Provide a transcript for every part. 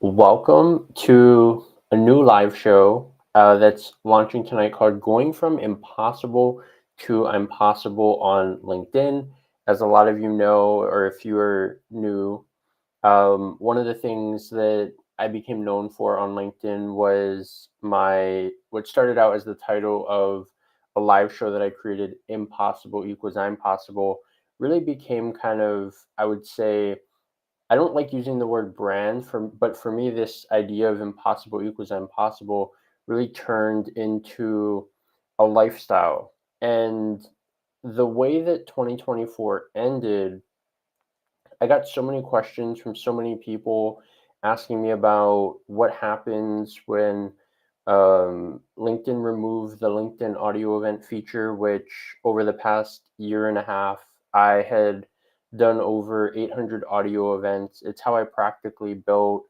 Welcome to a new live show that's launching tonight called Going from Impossible to Impossible on LinkedIn. As a lot of you know, or if you are new, one of the things that I became known for on LinkedIn was what started out as the title of a live show that I created, Impossible Equals I'm Possible, really became kind of, I would say, I don't like using the word brand but for me, this idea of impossible equals impossible really turned into a lifestyle. And the way that 2024 ended, I got so many questions from so many people asking me about what happens when LinkedIn removed the LinkedIn audio event feature, which over the past year and a half, I had done over 800 audio events. It's how I practically built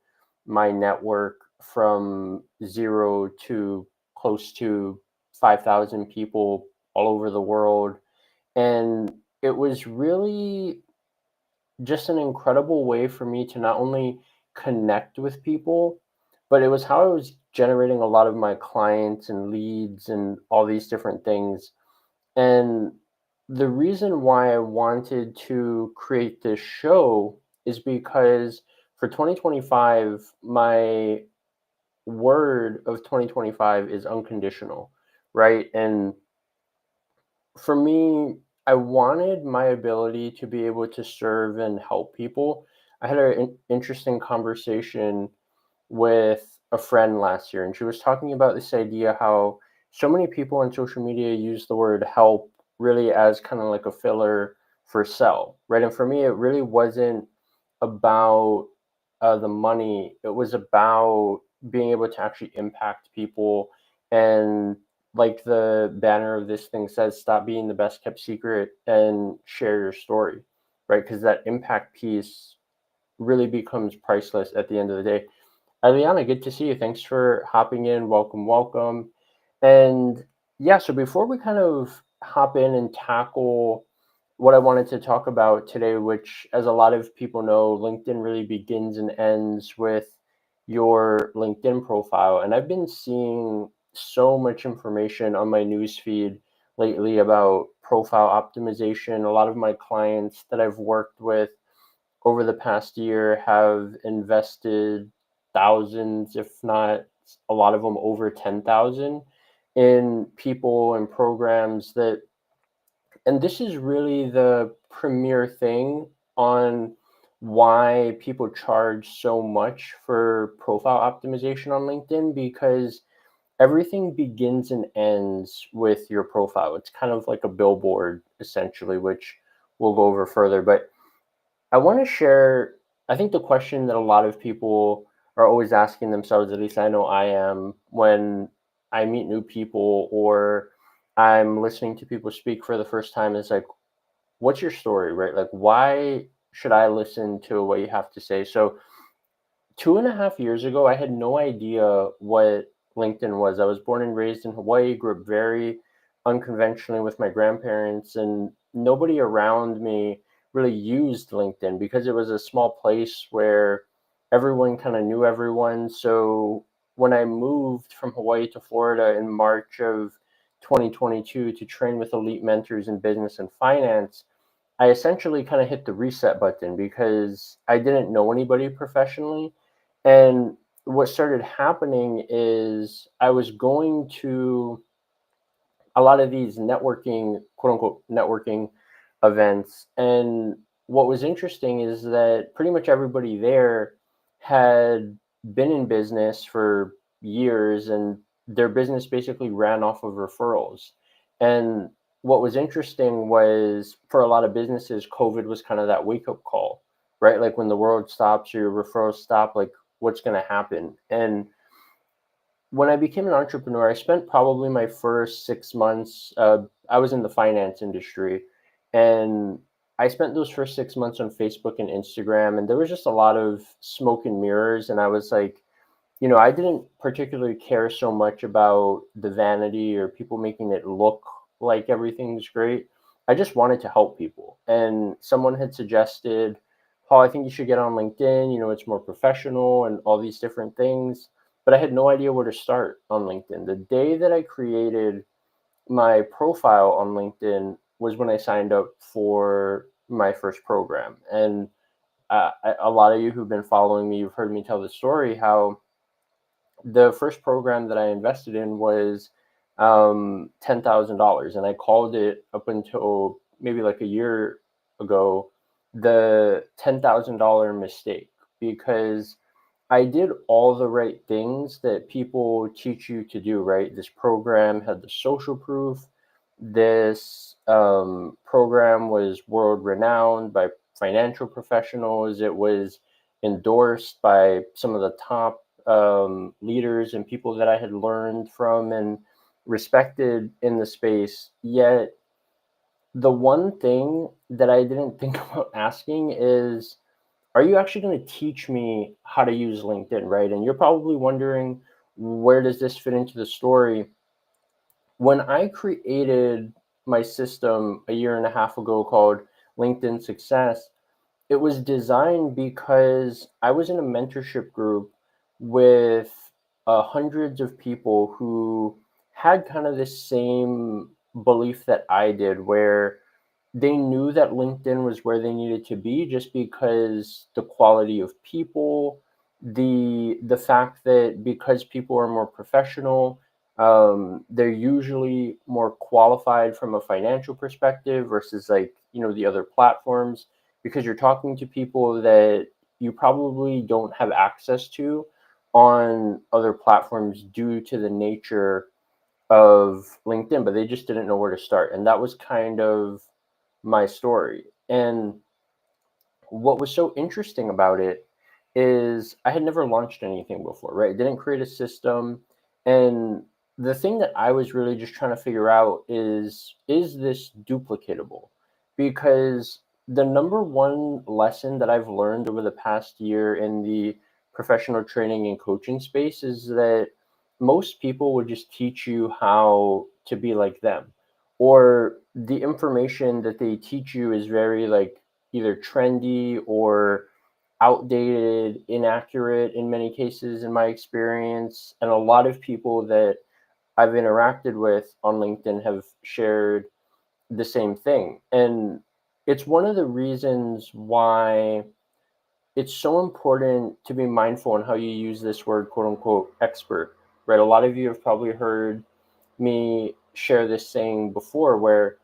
my network from zero to close to 5,000 people all over the world. And it was really just an incredible way for me to not only connect with people, but it was how I was generating a lot of my clients and leads and all these different things. And the reason why I wanted to create this show is because for 2025, my word of 2025 is unconditional, right? And for me, I wanted my ability to be able to serve and help people. I had an interesting conversation with a friend last year, and she was talking about this idea how so many people on social media use the word help really as kind of like a filler for sell, right? And for me, it really wasn't about the money, it was about being able to actually impact people and like the banner of this thing says, stop being the best kept secret and share your story, right? Because that impact piece really becomes priceless at the end of the day. Eliana, good to see you. Thanks for hopping in. Welcome, welcome. And yeah, so before we kind of hop in and tackle what I wanted to talk about today, which, as a lot of people know, LinkedIn really begins and ends with your LinkedIn profile. And I've been seeing so much information on my news feed lately about profile optimization. A lot of my clients that I've worked with over the past year have invested thousands, if not a lot of them over 10,000 in people and programs that, and this is really the premier thing on why people charge so much for profile optimization on LinkedIn, because everything begins and ends with your profile. It's kind of like a billboard essentially, which we'll go over further. But I want to share, I think the question that a lot of people are always asking themselves, at least I know I am, when I meet new people or I'm listening to people speak for the first time, is like, what's your story, right? Like, why should I listen to what you have to say? So, 2.5 years ago, I had no idea what LinkedIn was. I was born and raised in Hawaii, grew up very unconventionally with my grandparents, and nobody around me really used LinkedIn because it was a small place where everyone kind of knew everyone. So when I moved from Hawaii to Florida in March of 2022 to train with elite mentors in business and finance, I essentially kind of hit the reset button because I didn't know anybody professionally. And what started happening is I was going to a lot of these networking, quote unquote, networking events. And what was interesting is that pretty much everybody there had been in business for years and their business basically ran off of referrals. And what was interesting was for a lot of businesses, COVID was kind of that wake up call, right? Like when the world stops, your referrals stop, like what's going to happen? And when I became an entrepreneur, I spent probably my first 6 months. I was in the finance industry, and I spent those first 6 months on Facebook and Instagram, and there was just a lot of smoke and mirrors. And I was like, I didn't particularly care so much about the vanity or people making it look like everything's great. I just wanted to help people. And someone had suggested Paul, I think you should get on LinkedIn. It's more professional and all these different things. But I had no idea where to start on LinkedIn. The day that I created my profile on LinkedIn was when I signed up for my first program. And a lot of you who've been following me, you've heard me tell the story how the first program that I invested in was $10,000, and I called it up until maybe like a year ago the $10,000 mistake, because I did all the right things that people teach you to do, right? This program had the social proof. This program was world renowned by financial professionals. It was endorsed by some of the top leaders and people that I had learned from and respected in the space. Yet, the one thing that I didn't think about asking is, are you actually going to teach me how to use LinkedIn, right? And you're probably wondering, where does this fit into the story? When I created my system a year and a half ago called LinkedIn Success, it was designed because I was in a mentorship group with hundreds of people who had kind of the same belief that I did, where they knew that LinkedIn was where they needed to be just because the quality of people, the fact that because people are more professional, they're usually more qualified from a financial perspective versus, like, the other platforms, because you're talking to people that you probably don't have access to on other platforms due to the nature of LinkedIn, but they just didn't know where to start. And that was kind of my story. And what was so interesting about it is I had never launched anything before, right? I didn't create a system. And the thing that I was really just trying to figure out is this duplicatable? Because the number one lesson that I've learned over the past year in the professional training and coaching space is that most people would just teach you how to be like them, or the information that they teach you is very, like, either trendy or outdated, inaccurate in many cases, in my experience. And a lot of people that I've interacted with on LinkedIn have shared the same thing. And it's one of the reasons why it's so important to be mindful on how you use this word, quote unquote, expert, right? A lot of you have probably heard me share this saying before, where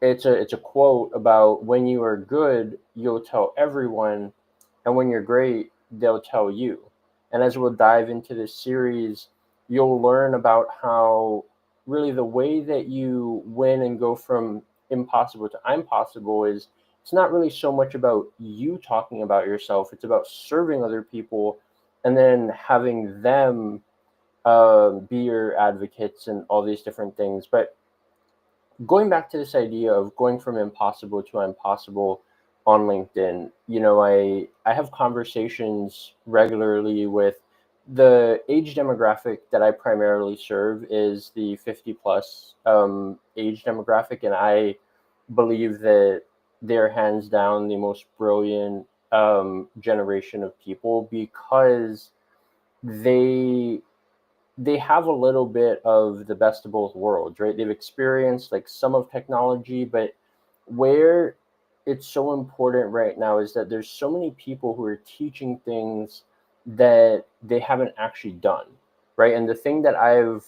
it's a quote about, when you are good, you'll tell everyone, and when you're great, they'll tell you. And as we'll dive into this series, you'll learn about how really the way that you win and go from impossible to I'm possible is, it's not really so much about you talking about yourself, it's about serving other people and then having them be your advocates and all these different things. But going back to this idea of going from impossible to I'm possible on LinkedIn, I have conversations regularly with the age demographic that I primarily serve is the 50 plus age demographic, and I believe that they're hands down the most brilliant generation of people, because they they have a little bit of the best of both worlds, right? They've experienced like some of technology, but where it's so important right now is that there's so many people who are teaching things that they haven't actually done, right? And the thing that I've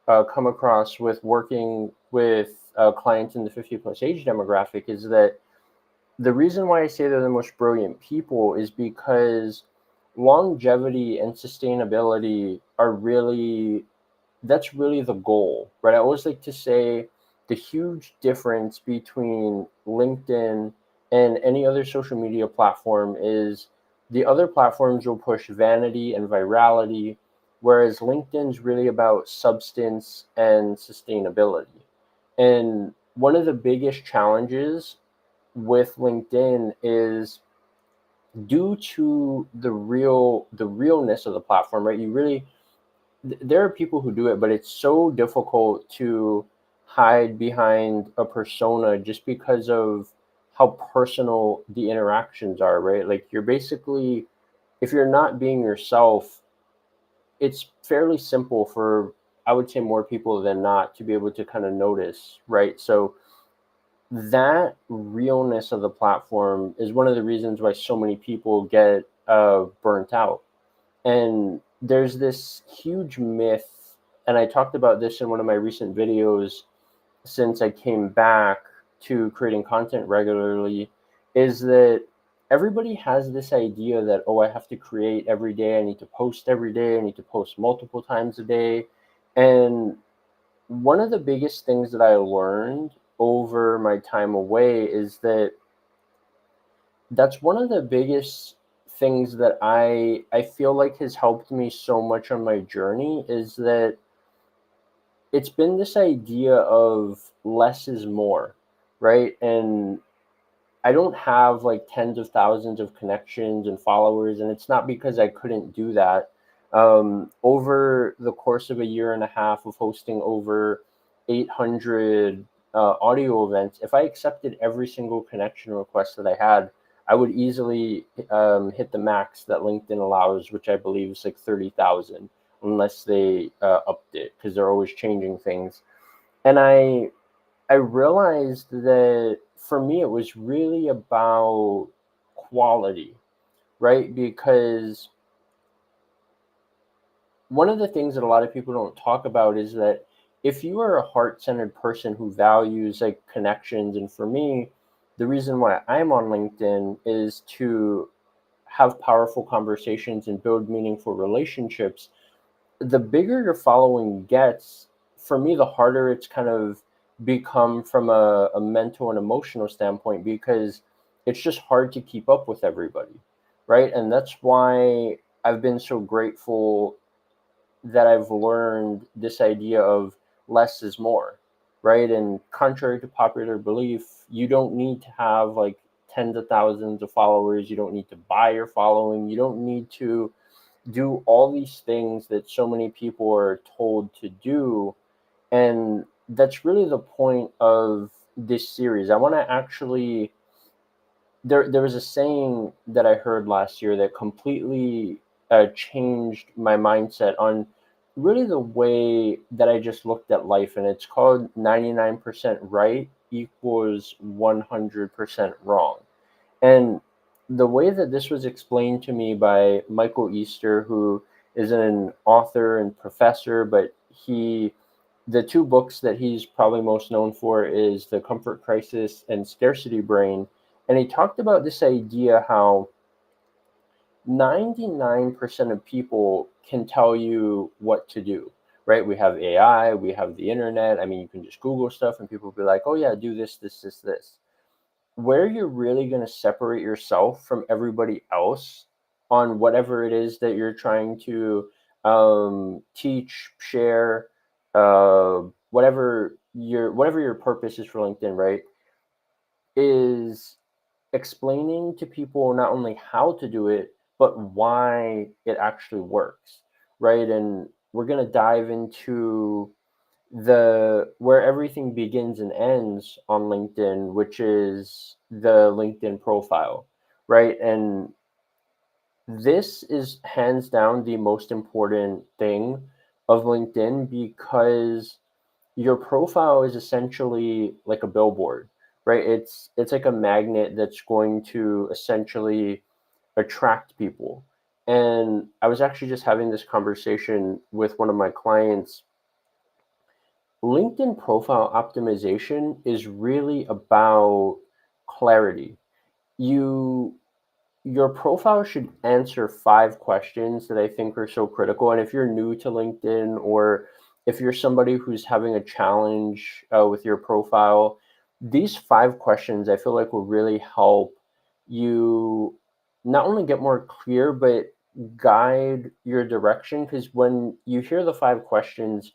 come across with working with clients in the 50 plus age demographic is that the reason why I say they're the most brilliant people is because longevity and sustainability are really, that's really the goal, right? I always like to say the huge difference between LinkedIn and any other social media platform is the other platforms will push vanity and virality, whereas LinkedIn's really about substance and sustainability. And one of the biggest challenges with LinkedIn is due to the realness of the platform, right? You really, there are people who do it, but it's so difficult to hide behind a persona just because of how personal the interactions are, right? Like you're basically, if you're not being yourself, it's fairly simple for, I would say, more people than not to be able to kind of notice, right? So that realness of the platform is one of the reasons why so many people get burnt out. And there's this huge myth, and I talked about this in one of my recent videos since I came back to creating content regularly, is that everybody has this idea that, oh, I have to create every day, I need to post every day, I need to post multiple times a day. And one of the biggest things that I learned over my time away is that that's one of the biggest things that I feel like has helped me so much on my journey, is that it's been this idea of less is more, right? And I don't have like tens of thousands of connections and followers, and it's not because I couldn't do that. Over the course of a year and a half of hosting over 800 audio events, if I accepted every single connection request that I had, I would easily hit the max that LinkedIn allows, which I believe is like 30,000, unless they upped it, because they're always changing things. And I realized that for me, it was really about quality, right? Because one of the things that a lot of people don't talk about is that if you are a heart-centered person who values like connections, and for me, the reason why I'm on LinkedIn is to have powerful conversations and build meaningful relationships. The bigger your following gets, for me, the harder it's kind of become from a mental and emotional standpoint, because it's just hard to keep up with everybody, right? And that's why I've been so grateful that I've learned this idea of less is more, right? And contrary to popular belief, you don't need to have like tens of thousands of followers. You don't need to buy your following. You don't need to do all these things that so many people are told to do. And that's really the point of this series. I want to actually, there was a saying that I heard last year that completely changed my mindset on really the way that I just looked at life. And it's called 99% right equals 100% wrong. And the way that this was explained to me by Michael Easter, who is an author and professor, but the two books that he's probably most known for is The Comfort Crisis and Scarcity Brain. And he talked about this idea how 99% of people can tell you what to do, right? We have AI, we have the internet. I mean, you can just Google stuff and people will be like, oh, yeah, do this, this, this, this. Where you're really going to separate yourself from everybody else on whatever it is that you're trying to teach, share, whatever your purpose is for LinkedIn, right? Is explaining to people not only how to do it, but why it actually works, right? And we're going to dive into the where everything begins and ends on LinkedIn, which is the LinkedIn profile, right? And this is hands down the most important thing of LinkedIn, because your profile is essentially like a billboard, right? It's like a magnet that's going to essentially attract people. And I was actually just having this conversation with one of my clients. LinkedIn profile optimization is really about clarity. You your profile should answer 5 questions that I think are so critical. And if you're new to LinkedIn, or if you're somebody who's having a challenge with your profile, these 5 questions I feel like will really help you not only get more clear, but guide your direction. Because when you hear the 5 questions,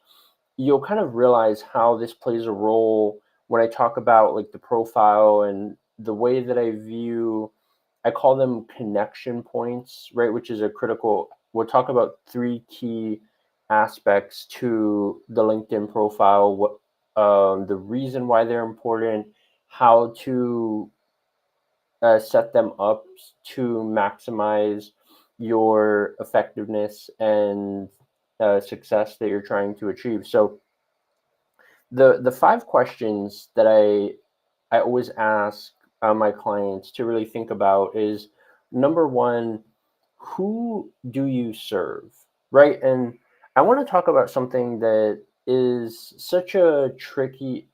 you'll kind of realize how this plays a role when I talk about like the profile and the way that I view. I call them connection points, right? Which is a critical. We'll talk about 3 key aspects to the LinkedIn profile. What the reason why they're important, how to set them up to maximize your effectiveness and success that you're trying to achieve. So the five questions that I always ask my clients to really think about is, number one, who do you serve, right? And I want to talk about something that is such a tricky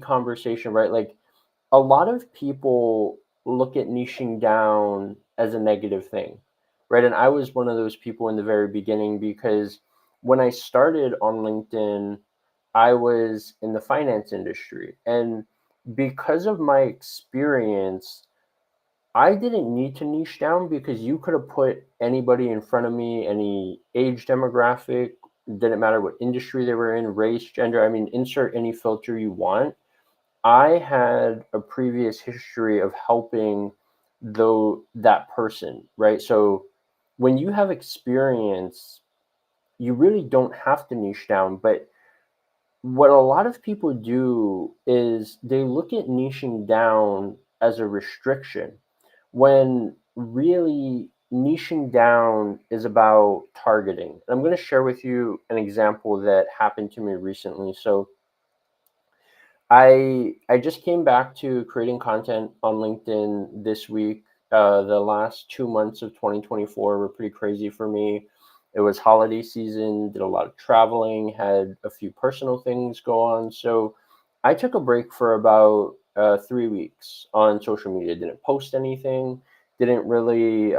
conversation, right? Like, a lot of people look at niching down as a negative thing, right? And I was one of those people in the very beginning, because when I started on LinkedIn, I was in the finance industry. And because of my experience, I didn't need to niche down, because you could have put anybody in front of me, any age demographic, didn't matter what industry they were in, race, gender. I mean, insert any filter you want. I had a previous history of helping that person, right? So when you have experience, you really don't have to niche down. But what a lot of people do is they look at niching down as a restriction, when really niching down is about targeting. And I'm going to share with you an example that happened to me recently. So I just came back to creating content on LinkedIn this week. The last 2 months of 2024 were pretty crazy for me. It was holiday season, did a lot of traveling, had a few personal things go on. So I took a break for about 3 weeks on social media. Didn't post anything, didn't really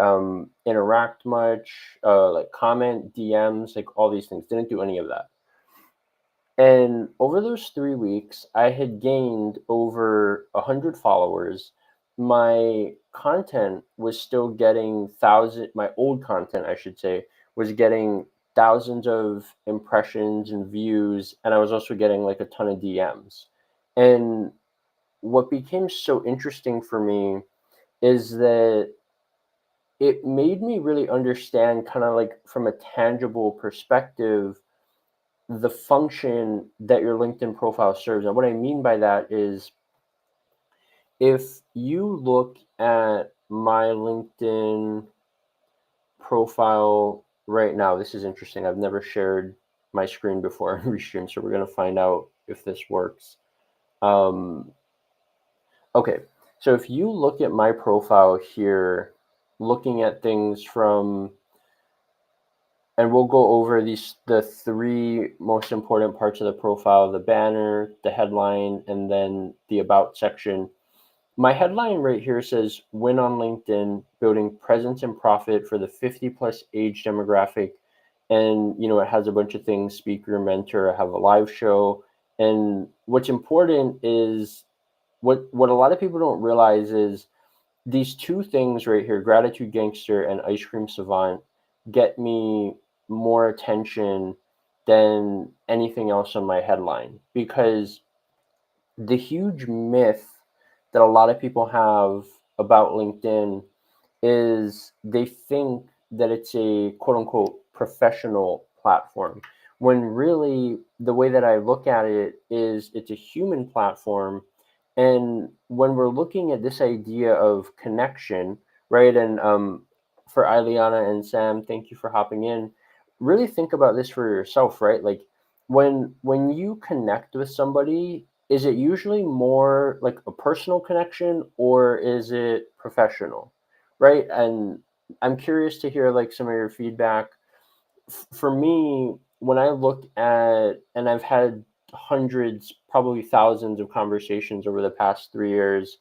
interact much, like comment, DMs, like all these things. Didn't do any of that. And over those 3 weeks, I had gained over 100 followers. My content was still getting my old content, I should say, was getting thousands of impressions and views. And I was also getting like a ton of DMs. And what became so interesting for me is that it made me really understand, kind of like from a tangible perspective, the function that your LinkedIn profile serves. And what I mean by that is, if you look at my LinkedIn profile right now, this is interesting. I've never shared my screen before in Restream, so we're going to find out if this works. Um, okay, so if you look at my profile here, looking at things from, and we'll go over the three most important parts of the profile: the banner, the headline, and then the about section. My headline right here says "Win on LinkedIn: Building Presence and Profit for the 50 plus age demographic." And it has a bunch of things: speaker, mentor, I have a live show. And what's important is, what a lot of people don't realize is, these two things right here, Gratitude Gangster and Ice Cream Savant, get me more attention than anything else on my headline. Because the huge myth that a lot of people have about LinkedIn is, they think that it's a quote unquote professional platform, when really the way that I look at it is, it's a human platform. And when we're looking at this idea of connection, right? And for Ileana and Sam, thank you for hopping in. Really think about this for yourself, right? Like, when you connect with somebody, is it usually more like a personal connection, or is it professional, right? And I'm curious to hear like some of your feedback. For me, when I look at, and I've had hundreds, probably thousands of conversations over the past 3 years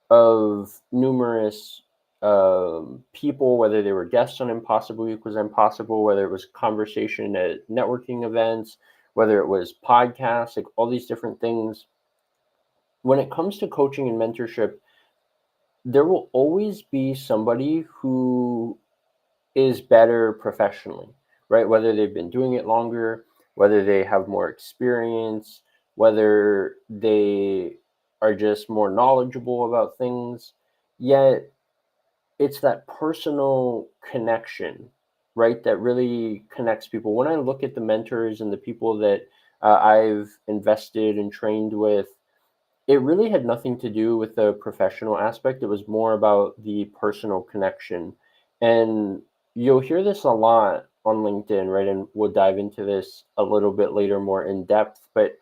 of numerous people, whether they were guests on Impossible Equals Impossible, whether it was conversation at networking events, whether it was podcasts, like all these different things. When it comes to coaching and mentorship, there will always be somebody who is better professionally, right? Whether they've been doing it longer, whether they have more experience, whether they are just more knowledgeable about things. Yet it's that personal connection, right, that really connects people. When I look at the mentors and the people that I've invested and trained with, it really had nothing to do with the professional aspect. It was more about the personal connection. And you'll hear this a lot on LinkedIn, right? And we'll dive into this a little bit later, more in depth. But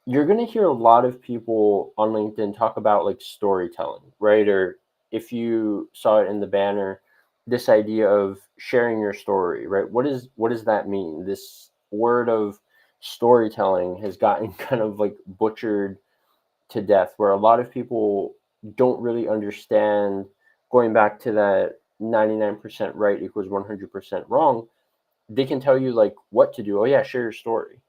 you're going to hear a lot of people on LinkedIn talk about like storytelling, right? Or if you saw it in the banner, this idea of sharing your story, right? What does that mean? This word of storytelling has gotten kind of like butchered to death, where a lot of people don't really understand, going back to that 99% right equals 100% wrong. They can tell you like what to do. Oh yeah, share your story.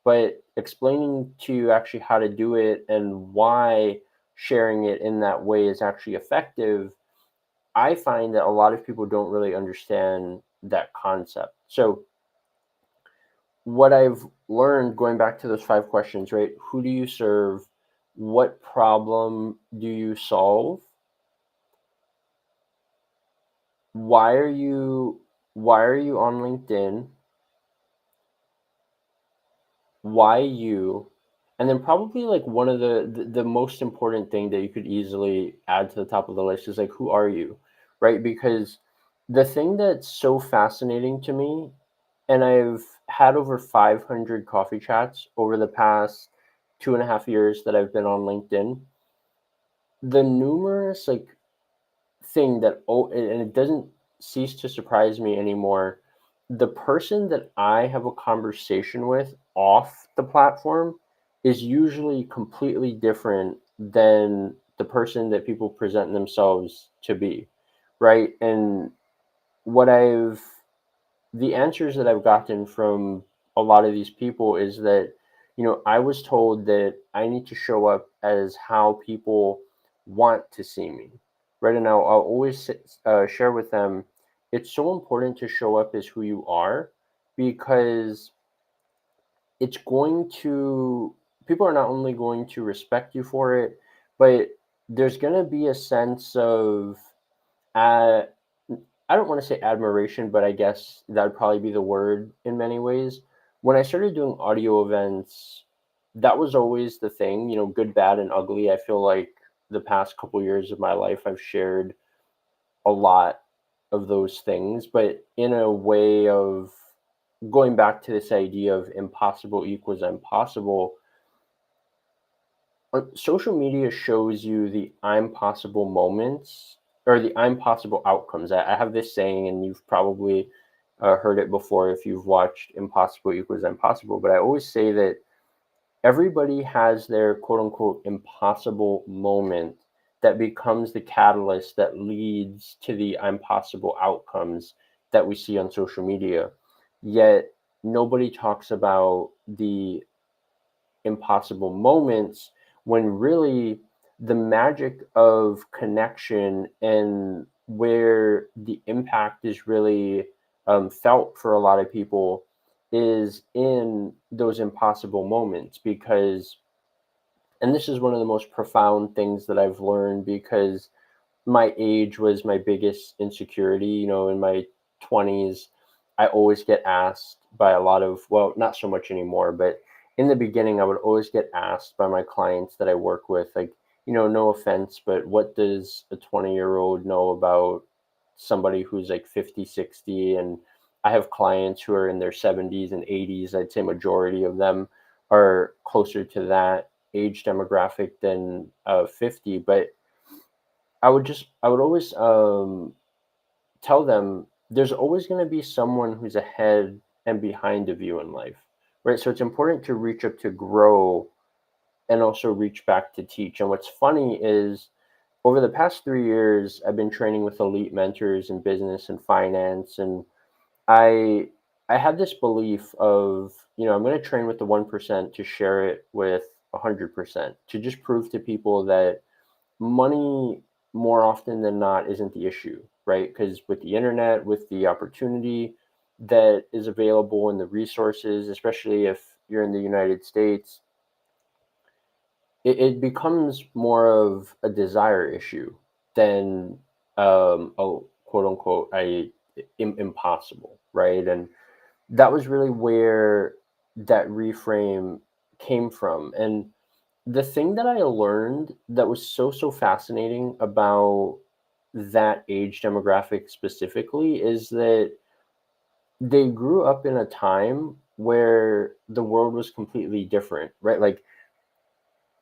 But explaining to you actually how to do it and why sharing it in that way is actually effective, I find that a lot of people don't really understand that concept. So what I've learned, going back to those 5 questions, right? Who do you serve? What problem do you solve? Why are you why are you on LinkedIn? Why you? And then probably like one of the most important thing that you could easily add to the top of the list is like, who are you? Right? Because the thing that's so fascinating to me, and I've had over 500 coffee chats over the past 2.5 years that I've been on LinkedIn. The numerous like thing that, oh, and it doesn't cease to surprise me anymore. The person that I have a conversation with off the platform is usually completely different than the person that people present themselves to be, right? And what I've the answers that I've gotten from a lot of these people is that, I was told that I need to show up as how people want to see me, right? And I'll always share with them, it's so important to show up as who you are, because it's going to, people are not only going to respect you for it, but there's going to be a sense of, uh, I don't want to say admiration, but I guess that would probably be the word in many ways. When I started doing audio events, that was always the thing, good, bad, and ugly. I feel like the past couple years of my life, I've shared a lot of those things, but in a way of going back to this idea of impossible equals impossible. Social media shows you the I'm possible moments, or the I'm possible outcomes. I have this saying, and you've probably heard it before if you've watched Impossible Equals Impossible, but I always say that everybody has their quote unquote impossible moment that becomes the catalyst that leads to the I'm possible outcomes that we see on social media. Yet nobody talks about the impossible moments, when really the magic of connection and where the impact is really felt for a lot of people is in those impossible moments. Because, and this is one of the most profound things that I've learned, because my age was my biggest insecurity. In my 20s, I always get asked by a lot of, well, not so much anymore, but in the beginning, I would always get asked by my clients that I work with, like, no offense, but what does a 20-year-old know about somebody who's like 50, 60? And I have clients who are in their 70s and 80s. I'd say majority of them are closer to that age demographic than 50. But I would always tell them there's always going to be someone who's ahead and behind of you in life, right? So it's important to reach up to grow, and also reach back to teach. And what's funny is, over the past 3 years, I've been training with elite mentors in business and finance, and I I had this belief of, I'm going to train with the 1% to share it with 100%, to just prove to people that money, more often than not, isn't the issue, right? Because with the internet, with the opportunity that is available and the resources, especially if you're in the United States, it becomes more of a desire issue than a quote unquote impossible, right? And that was really where that reframe came from. And the thing that I learned that was so fascinating about that age demographic specifically is that they grew up in a time where the world was completely different, right? Like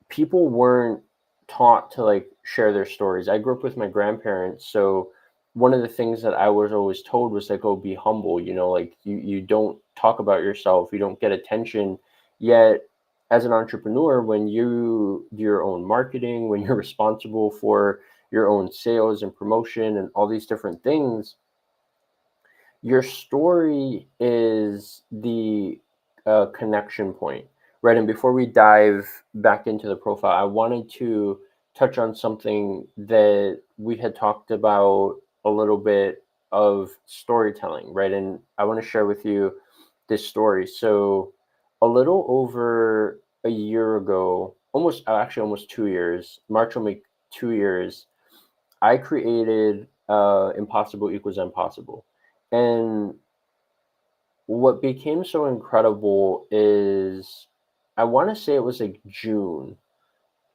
people weren't taught to like share their stories. I grew up with my grandparents, so one of the things that I was always told was like, "Oh, be humble." Like you don't talk about yourself, you don't get attention. Yet, as an entrepreneur, when you do your own marketing, when you're responsible for your own sales and promotion and all these different things, your story is the connection point, right? And before we dive back into the profile, I wanted to touch on something that we had talked about a little bit of storytelling, right? And I want to share with you this story. So, a little over a year ago, actually almost 2 years, March will make 2 years, I created Impossible Equals Impossible. And what became so incredible is I want to say it was like June.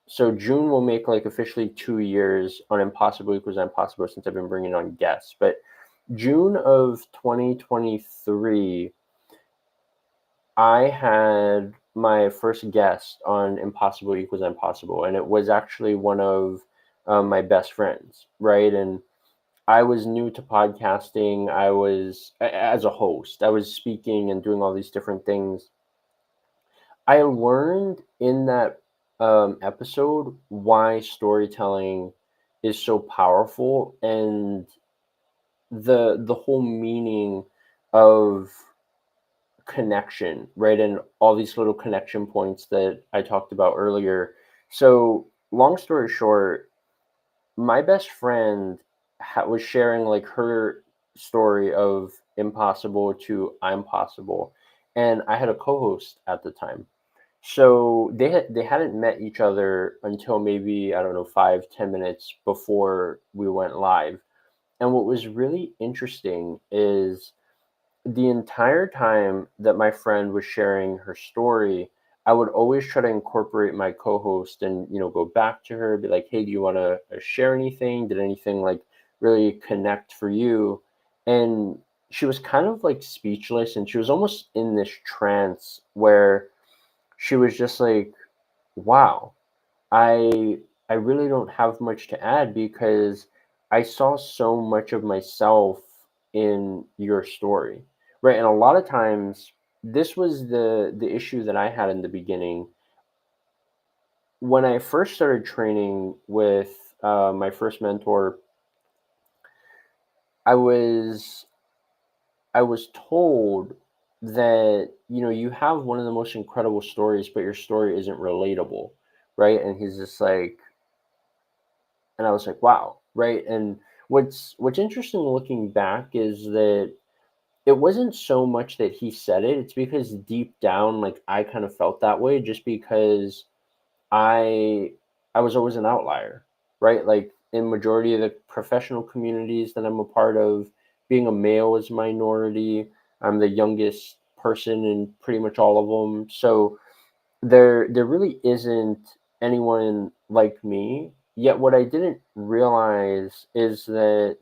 So June will make like officially 2 years on Impossible Equals Impossible since I've been bringing on guests. But June of 2023, I had my first guest on Impossible Equals Impossible, and it was actually one of my best friends, right? And I was new to podcasting. As a host, I was speaking and doing all these different things. I learned in that episode why storytelling is so powerful and the whole meaning of connection, right? And all these little connection points that I talked about earlier. So, long story short, my best friend was sharing like her story of impossible to I'm possible, and I had a co-host at the time. So they hadn't met each other until maybe, I don't know, 5-10 minutes before we went live. And what was really interesting is the entire time that my friend was sharing her story, I would always try to incorporate my co-host and, go back to her, be like, "Hey, do you want to share anything? Did anything like really connect for you?" And she was kind of like speechless, and she was almost in this trance where she was just like, "Wow, I I really don't have much to add because I saw so much of myself in your story." Right? And a lot of times this was the issue that I had in the beginning. When I first started training with my first mentor, I was I was told that, you have one of the most incredible stories, but your story isn't relatable, right? And he's just like, and I was like, wow, right? And what's interesting looking back is that it wasn't so much that he said it, it's because deep down, like I kind of felt that way just because I I was always an outlier, right? Like in majority of the professional communities that I'm a part of, being a male is minority. I'm the youngest person in pretty much all of them. So there really isn't anyone like me. Yet what I didn't realize is that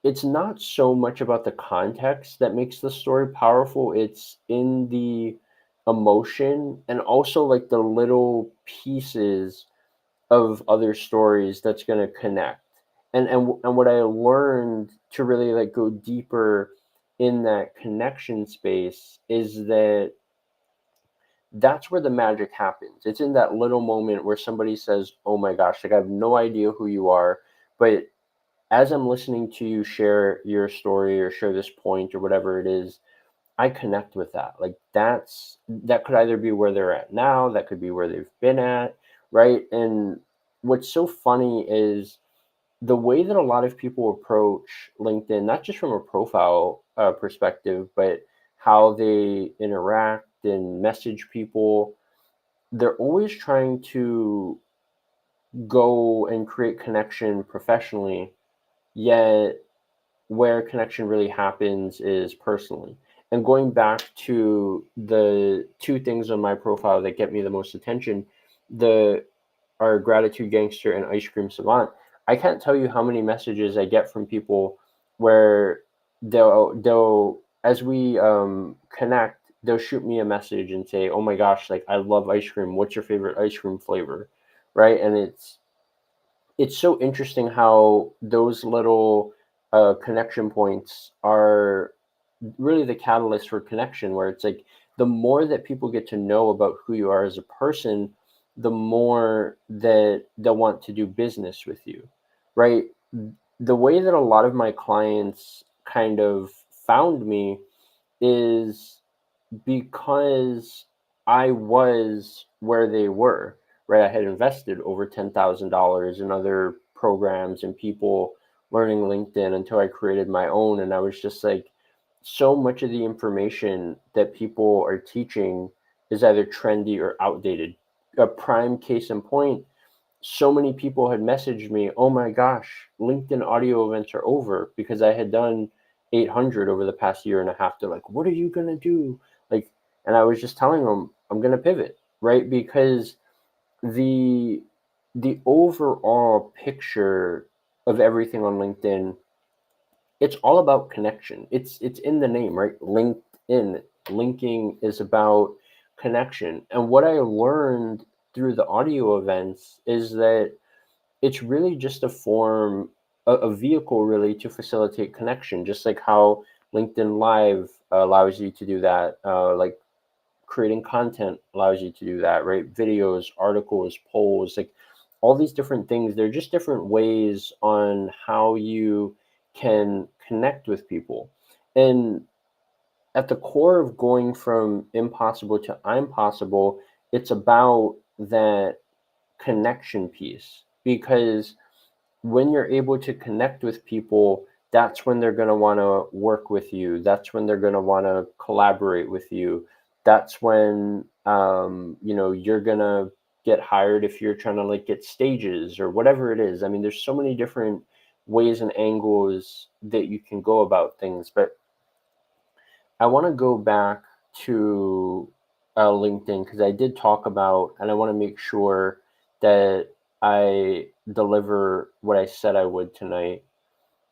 it's not so much about the context that makes the story powerful. It's in the emotion and also like the little pieces of other stories that's going to connect. And what I learned to really like go deeper in that connection space is that that's where the magic happens. It's in that little moment where somebody says, "Oh my gosh, like I have no idea who you are, but as I'm listening to you share your story or share this point or whatever it is, I connect with that." Like that could either be where they're at now, that could be where they've been at, right? And what's so funny is the way that a lot of people approach LinkedIn, not just from a profile perspective, but how they interact and message people, they're always trying to go and create connection professionally, yet where connection really happens is personally. And going back to the two things on my profile that get me the most attention, the are gratitude gangster and ice cream savant. I can't tell you how many messages I get from people where they'll as we connect, they'll shoot me a message and say, "Oh my gosh, like I love ice cream. What's your favorite ice cream flavor?" Right? And it's so interesting how those little connection points are really the catalyst for connection, where it's like the more that people get to know about who you are as a person, the more that they'll want to do business with you, right? The way that a lot of my clients kind of found me is because I was where they were, right? I had invested over $10,000 in other programs and people learning LinkedIn until I created my own. And I was just like, so much of the information that people are teaching is either trendy or outdated. A prime case in point, so many people had messaged me, "Oh my gosh, LinkedIn audio events are over," because I had done 800 over the past year and a half. They're like, "What are you going to do?" Like, and I was just telling them, I'm going to pivot, right? Because the the overall picture of everything on LinkedIn, it's all about connection. It's in the name, right? LinkedIn. Linking is about connection. And what I learned through the audio events is that it's really just a form, a vehicle really to facilitate connection, just like how LinkedIn Live allows you to do that. Like creating content allows you to do that, right? Videos, articles, polls, like all these different things. They're just different ways on how you can connect with people. And at the core of going from impossible to I'm possible, it's about that connection piece, because when you're able to connect with people, that's when they're going to want to work with you. That's when they're going to want to collaborate with you. That's when you're going to get hired if you're trying to like get stages or whatever it is. I mean, there's so many different ways and angles that you can go about things, but I want to go back to LinkedIn because I did talk about, and I want to make sure that I deliver what I said I would tonight,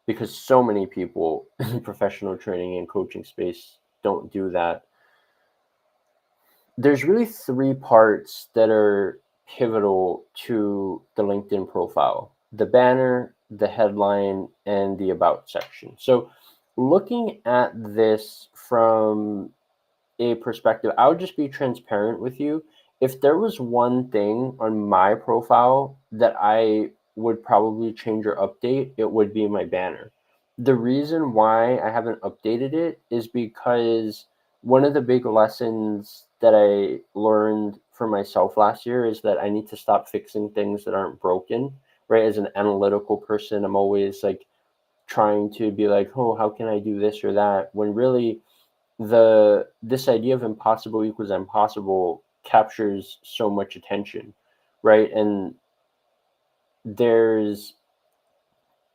because so many people in professional training and coaching space don't do that. There's really three parts that are pivotal to the LinkedIn profile: the banner, the headline, and the about section. So, looking at this from a perspective, I would just be transparent with you. If there was one thing on my profile that I would probably change or update, it would be my banner. The reason why I haven't updated it is because one of the big lessons that I learned for myself last year is that I need to stop fixing things that aren't broken, right? As an analytical person, I'm always like trying to be like, oh, how can I do this or that? When really this idea of impossible equals impossible captures so much attention, right? And there's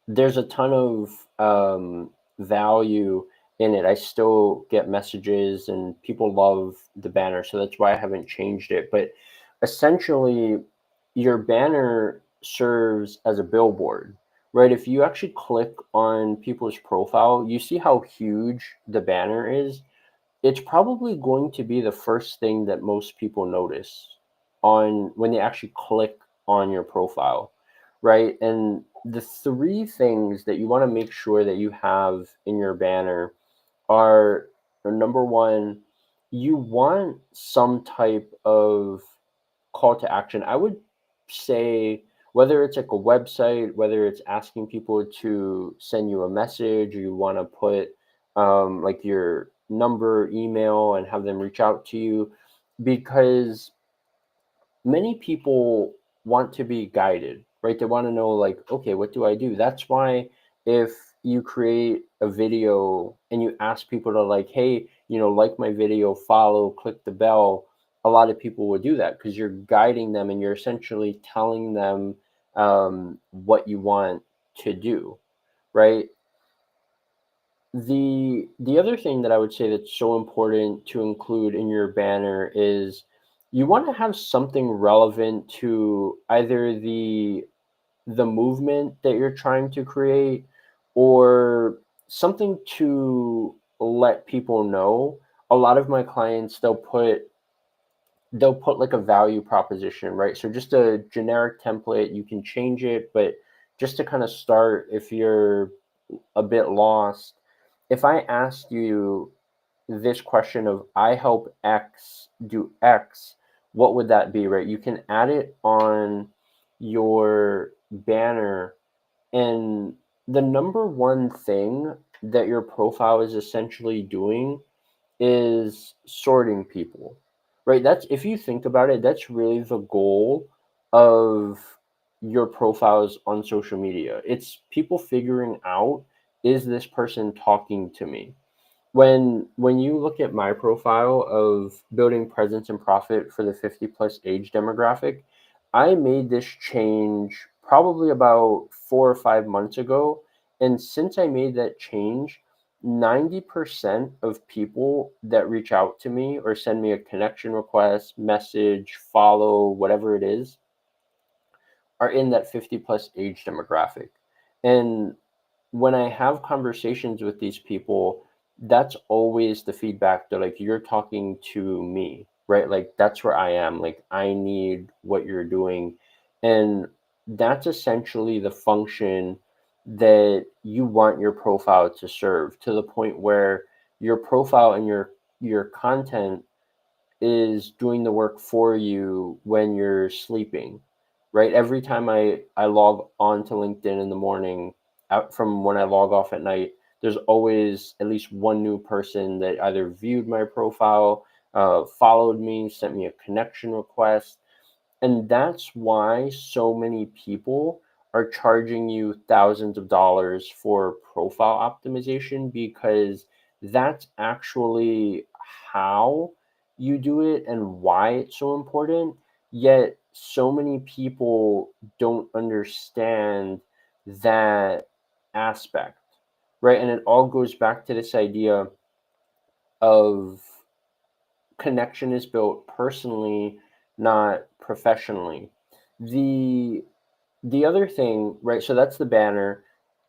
there's a ton of value in it. I still get messages and people love the banner, so that's why I haven't changed it. But essentially, your banner serves as a billboard, right? If you actually click on people's profile, you see how huge the banner is. It's probably going to be the first thing that most people notice on when they actually click on your profile, right? And the three things that you want to make sure that you have in your banner are number one, you want some type of call to action. I would say whether it's like a website, whether it's asking people to send you a message, or you want to put like your number, email, and have them reach out to you, because many people want to be guided, right? They want to know, like, okay, what do I do? That's why if you create a video and you ask people to, like, hey, like my video, follow, click the bell, a lot of people will do that because you're guiding them and you're essentially telling them what you want to do, right? The other thing that I would say that's so important to include in your banner is you want to have something relevant to either the movement that you're trying to create, or something to let people know. A lot of my clients, they'll put like a value proposition, right? So just a generic template, you can change it, but just to kind of start, if you're a bit lost, if I asked you this question of I help X do X, what would that be, right? You can add it on your banner. And the number one thing that your profile is essentially doing is sorting people, right? That's, if you think about it, that's really the goal of your profiles on social media. It's people figuring out, is this person talking to me? When you look at my profile of building presence and profit for the 50 plus age demographic, I made this change probably about 4 or 5 months ago. And since I made that change, 90% of people that reach out to me or send me a connection request, message, follow, whatever it is, are in that 50 plus age demographic. And when I have conversations with these people, that's always the feedback. They're like, you're talking to me, right? Like, that's where I am. Like, I need what you're doing. And that's essentially the function that you want your profile to serve, to the point where your profile and your content is doing the work for you when you're sleeping, right? Every time I log on to LinkedIn in the morning, out from when I log off at night, there's always at least one new person that either viewed my profile, followed me, sent me a connection request. And that's why so many people are charging you thousands of dollars for profile optimization, because that's actually how you do it and why it's so important. Yet, so many people don't understand that aspect, right? And it all goes back to this idea of connection is built personally, not professionally. The the other thing, right? So that's the banner.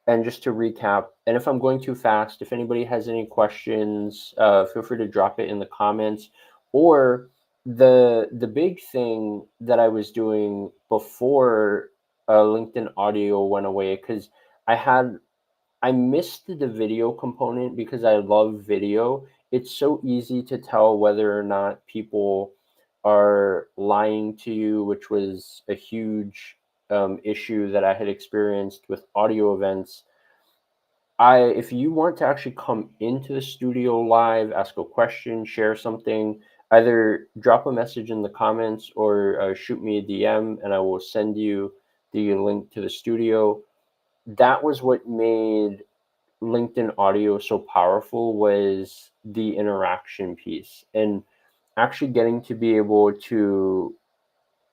And just to recap, and if I'm going too fast, if anybody has any questions, feel free to drop it in the comments. Or the big thing that I was doing before LinkedIn audio went away, because I had I missed the video component because I love video. It's so easy to tell whether or not people are lying to you, which was a huge issue that I had experienced with audio events. If you want to actually come into the studio live, ask a question, share something, either drop a message in the comments or shoot me a DM, and I will send you the link to the studio. That was what made LinkedIn audio so powerful, was the interaction piece, and actually getting to be able to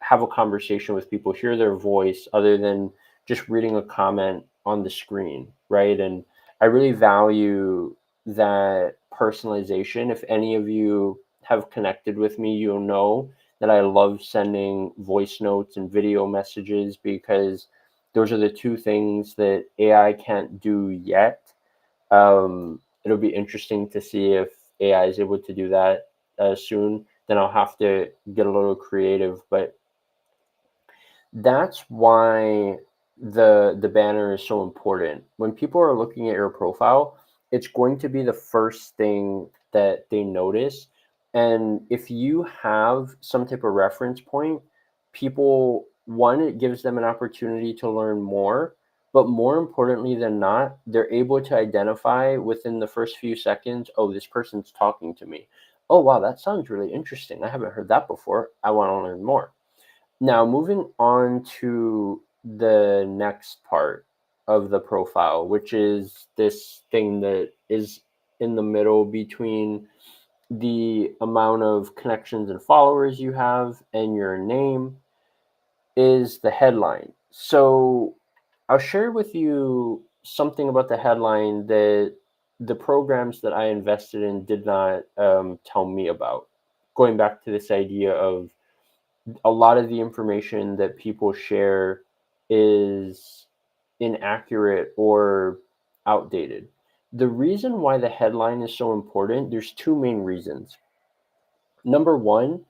have a conversation with people, hear their voice, other than just reading a comment on the screen, right? And I really value that personalization. If any of you have connected with me, you'll know that I love sending voice notes and video messages, because those are the two things that AI can't do yet. It'll be interesting to see if AI is able to do that soon. Then I'll have to get a little creative. But that's why the banner is so important. When people are looking at your profile, it's going to be the first thing that they notice. And if you have some type of reference point, people, one, it gives them an opportunity to learn more, but more importantly than not, they're able to identify within the first few seconds, oh, this person's talking to me. Oh, wow, that sounds really interesting. I haven't heard that before. I want to learn more. Now, moving on to the next part of the profile, which is this thing that is in the middle between the amount of connections and followers you have and your name, is the headline. So I'll share with you something about the headline that the programs that I invested in did not tell me about. Going back to this idea of a lot of the information that people share is inaccurate or outdated. The reason why the headline is so important, there's two main reasons. Number one,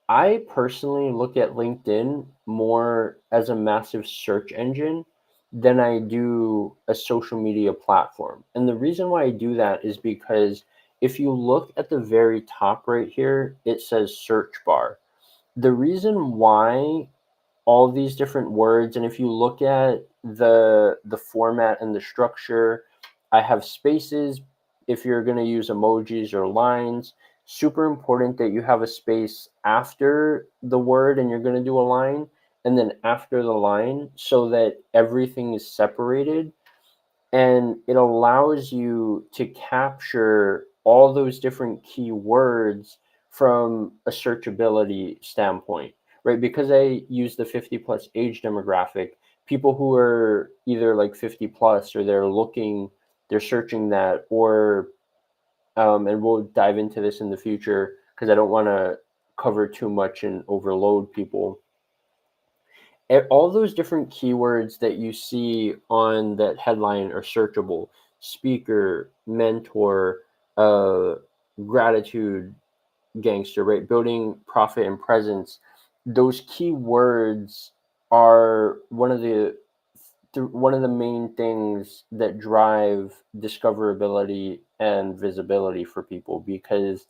I personally look at LinkedIn more as a massive search engine than I do a social media platform. And the reason why I do that is because if you look at the very top right here, it says search bar. The reason why all these different words, and if you look at the format and the structure, I have spaces if you're going to use emojis or lines. Super important that you have a space after the word and you're going to do a line, and then after the line, so that everything is separated, and it allows you to capture all those different keywords from a searchability standpoint, right? Because I use the 50 plus age demographic, people who are either like 50 plus or they're searching that, or and we'll dive into this in the future because I don't want to cover too much and overload people. All those different keywords that you see on that headline are searchable: speaker, mentor, uh, gratitude, gangster, right? Building profit and presence. Those keywords are one of the main things that drive discoverability and visibility for people, because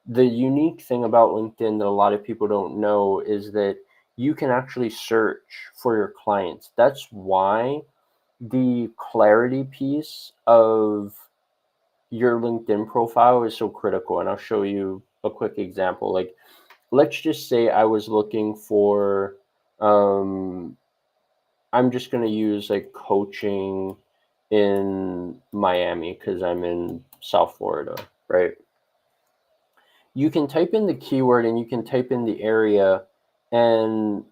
the unique thing about LinkedIn that a lot of people don't know is that you can actually search for your clients. That's why the clarity piece of your LinkedIn profile is so critical. And I'll show you a quick example. Like, let's just say I was looking for, um, I'm just going to use like coaching in Miami because I'm in South Florida, right? You can type in the keyword and you can type in the area, and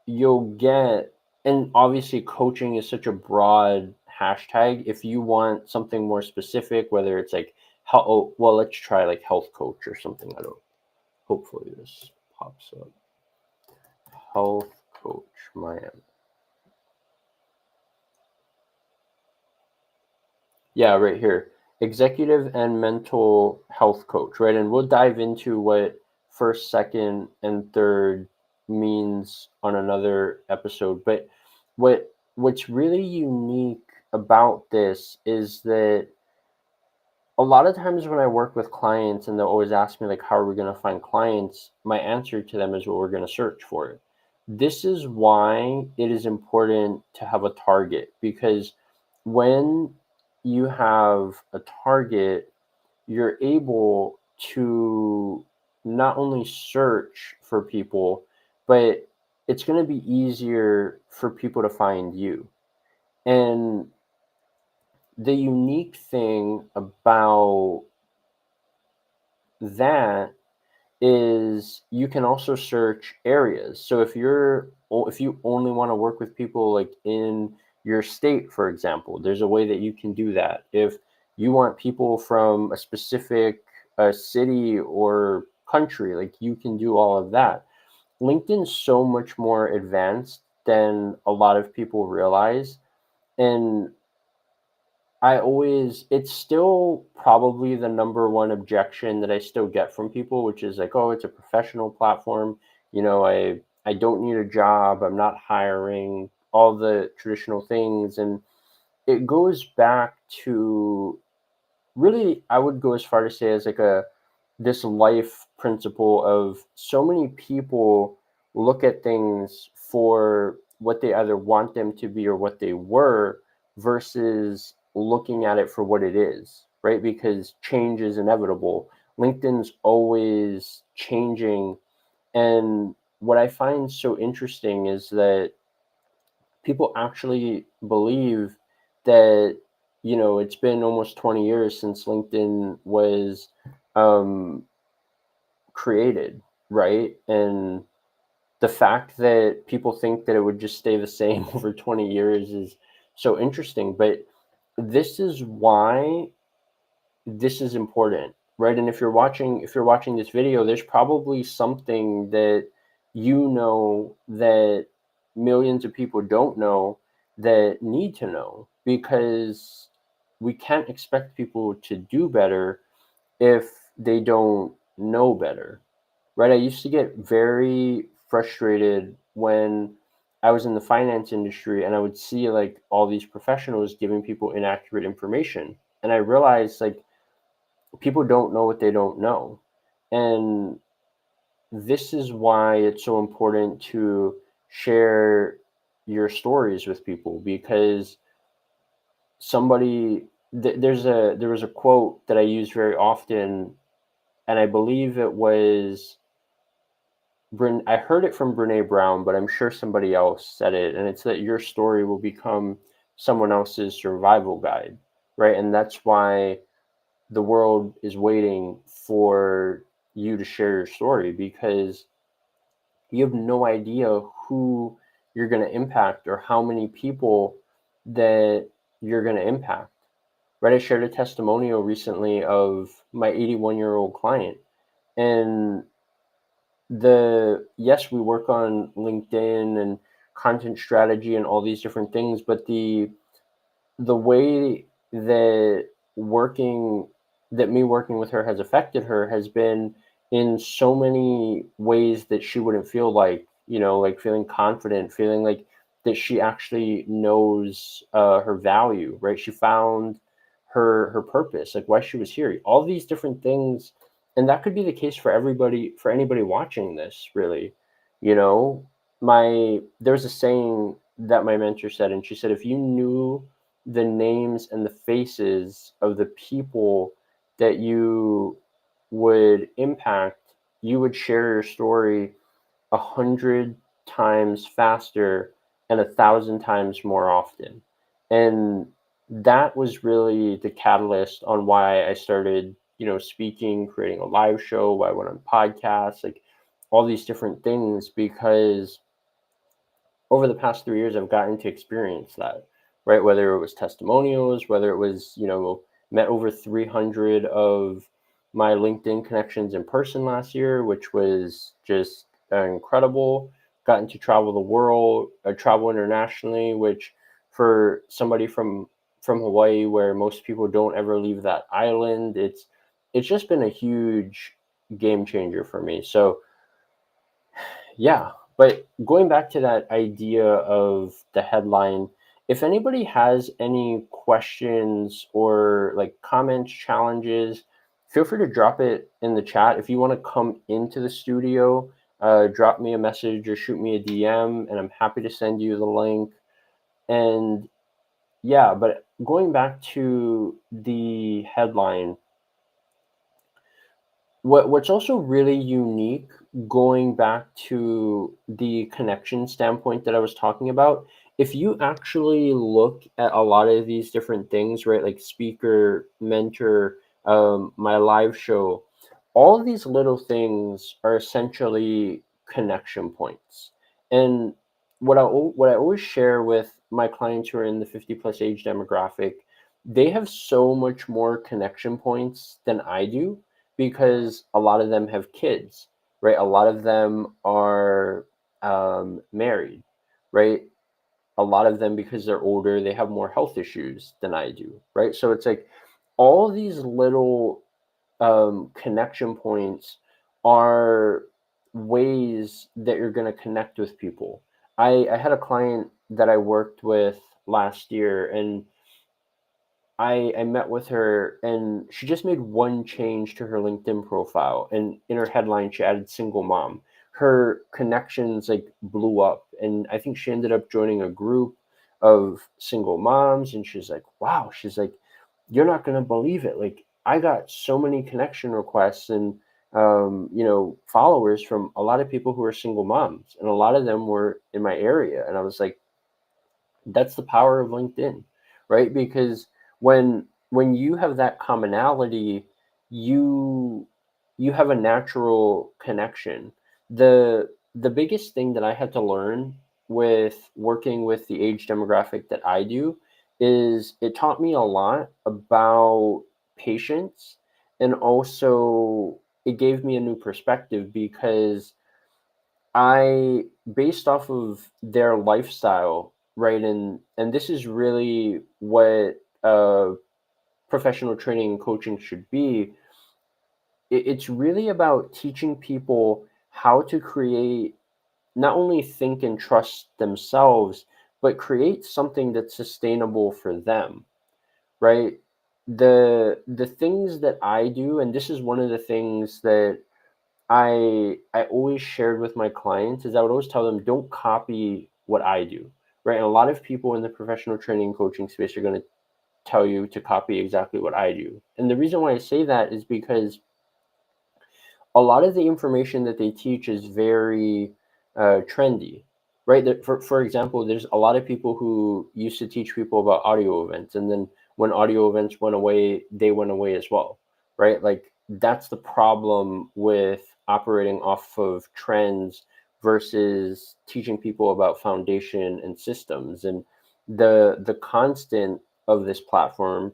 you'll get, and obviously coaching is such a broad hashtag. If you want something more specific, whether it's like how, oh, well, let's try like health coach or something. I don't, hopefully this pops up. Health coach Miami. Yeah, right here. Executive and mental health coach, right? And we'll dive into what first, second, and third means on another episode. But what's really unique about this is that a lot of times when I work with clients and they'll always ask me like, how are we going to find clients? My answer to them is, well, we're going to search for it. This is why it is important to have a target, because when you have a target, you're able to not only search for people, but it's going to be easier for people to find you. And the unique thing about that is you can also search areas. So if you only want to work with people like in your state, for example, there's a way that you can do that. If you want people from a specific city or country, like, you can do all of that. LinkedIn's so much more advanced than a lot of people realize. And it's still probably the number one objection that I still get from people, which is like, oh, it's a professional platform. I don't need a job. I'm not hiring, all the traditional things. And it goes back to, really, I would go as far to say, as like this life principle of, so many people look at things for what they either want them to be or what they were, versus looking at it for what it is, right? Because change is inevitable. LinkedIn's always changing. And what I find so interesting is that people actually believe that, it's been almost 20 years since LinkedIn was um, created, right? And the fact that people think that it would just stay the same over 20 years is so interesting. But this is why this is important, right? And if you're watching this video, there's probably something that you know that millions of people don't know that need to know, because we can't expect people to do better if they don't know better, right? I used to get very frustrated when I was in the finance industry and I would see like all these professionals giving people inaccurate information. And I realized like people don't know what they don't know. And this is why it's so important to share your stories with people, because there was a quote that I use very often, and I believe it was I heard it from Brene Brown, but I'm sure somebody else said it, and it's that your story will become someone else's survival guide, right? And that's why the world is waiting for you to share your story, because you have no idea who you're going to impact or how many people that you're going to impact. Right? I shared a testimonial recently of my 81-year-old client, and the yes, we work on LinkedIn and content strategy and all these different things, but the way that working me working with her has affected her has been in so many ways that she wouldn't feel like, like feeling confident, feeling like that she actually knows her value, right? She found her purpose, like why she was here, all these different things. And that could be the case for everybody, for anybody watching this, really. you know there's a saying that my mentor said, and she said, if you knew the names and the faces of the people that you would impact, you would share your story 100 times faster and 1,000 times more often. And that was really the catalyst on why I started, speaking, creating a live show, why I went on podcasts, like all these different things, because over the past 3 years, I've gotten to experience that, right? Whether it was testimonials, whether it was, met over 300 of my LinkedIn connections in person last year, which was just incredible. Gotten to travel the world, travel internationally, which for somebody from Hawaii, where most people don't ever leave that island, it's just been a huge game changer for me. So yeah, but going back to that idea of the headline, if anybody has any questions or like comments, challenges, feel free to drop it in the chat. If you want to come into the studio, drop me a message or shoot me a DM, and I'm happy to send you the link. And yeah, but going back to the headline, what's also really unique, going back to the connection standpoint that I was talking about, if you actually look at a lot of these different things, right, like speaker, mentor, my live show, all of these little things are essentially connection points. And what I always share with my clients who are in the 50 plus age demographic, they have so much more connection points than I do, because a lot of them have kids, right? A lot of them are married, right? A lot of them, because they're older, they have more health issues than I do, right? So it's like all these little connection points are ways that you're going to connect with people. I had a client that I worked with last year, and I met with her, and she just made one change to her LinkedIn profile, and in her headline she added single mom. Her connections like blew up, and I think she ended up joining a group of single moms, and she's like, wow, she's like, you're not going to believe it. Like, I got so many connection requests and followers from a lot of people who are single moms, and a lot of them were in my area. And I was like, that's the power of LinkedIn, right? Because when you have that commonality, you you have a natural connection. The biggest thing that I had to learn with working with the age demographic that I do is it taught me a lot about patience, and also it gave me a new perspective because based off of their lifestyle, right? And this is really what professional training and coaching should be. It's really about teaching people how to create, not only think and trust themselves, but create something that's sustainable for them, right? The things that I do, and this is one of the things that I always shared with my clients, is I would always tell them, don't copy what I do, right? And a lot of people in the professional training and coaching space are going to tell you to copy exactly what I do. And the reason why I say that is because a lot of the information that they teach is very trendy, right? For example, there's a lot of people who used to teach people about audio events, and then when audio events went away, they went away as well, right? Like that's the problem with operating off of trends versus teaching people about foundation and systems. And the constant of this platform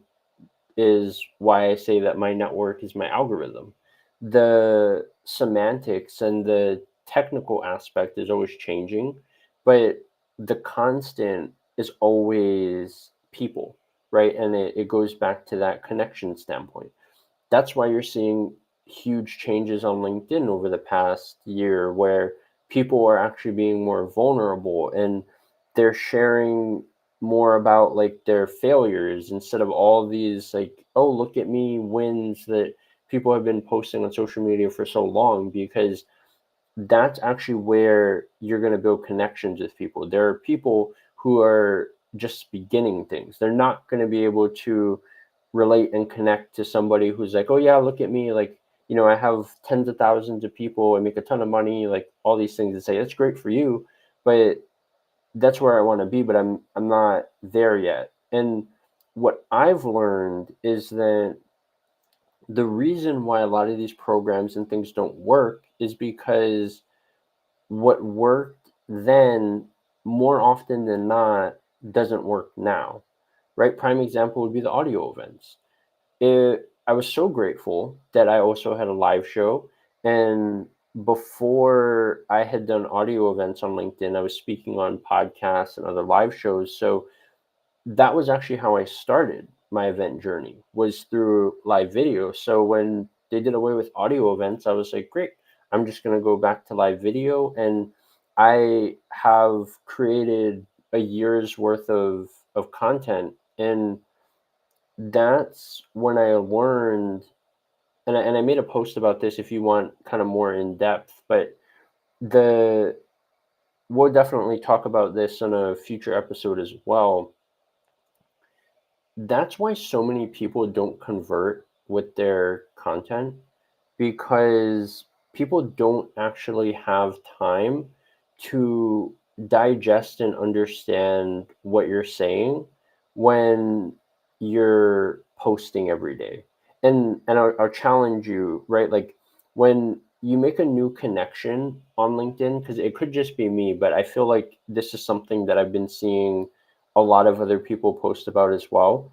is why I say that my network is my algorithm. The semantics and the technical aspect is always changing, but the constant is always people, right? And it goes back to that connection standpoint. That's why you're seeing huge changes on LinkedIn over the past year where people are actually being more vulnerable and they're sharing more about like their failures instead of all these like, oh, look at me wins that people have been posting on social media for so long, because that's actually where you're going to build connections with people. There are people who are just beginning things. They're not going to be able to relate and connect to somebody who's like, oh yeah, look at me, like, I have tens of thousands of people, I make a ton of money, like all these things, and say that's great for you, but that's where I want to be, but I'm not there yet. And what I've learned is that the reason why a lot of these programs and things don't work is because what worked then, more often than not, doesn't work now, right? Prime example would be the audio events. I was so grateful that I also had a live show. And before I had done audio events on LinkedIn, I was speaking on podcasts and other live shows. So that was actually how I started my event journey, was through live video. So when they did away with audio events, I was like, great, I'm just going to go back to live video. And I have created a year's worth of content. And that's when I learned, and I made a post about this if you want kind of more in depth, but the we'll definitely talk about this on a future episode as well. That's why so many people don't convert with their content, because people don't actually have time to digest and understand what you're saying when you're posting every day. And I'll challenge you, right? Like when you make a new connection on LinkedIn, because it could just be me, but I feel like this is something that I've been seeing a lot of other people post about as well.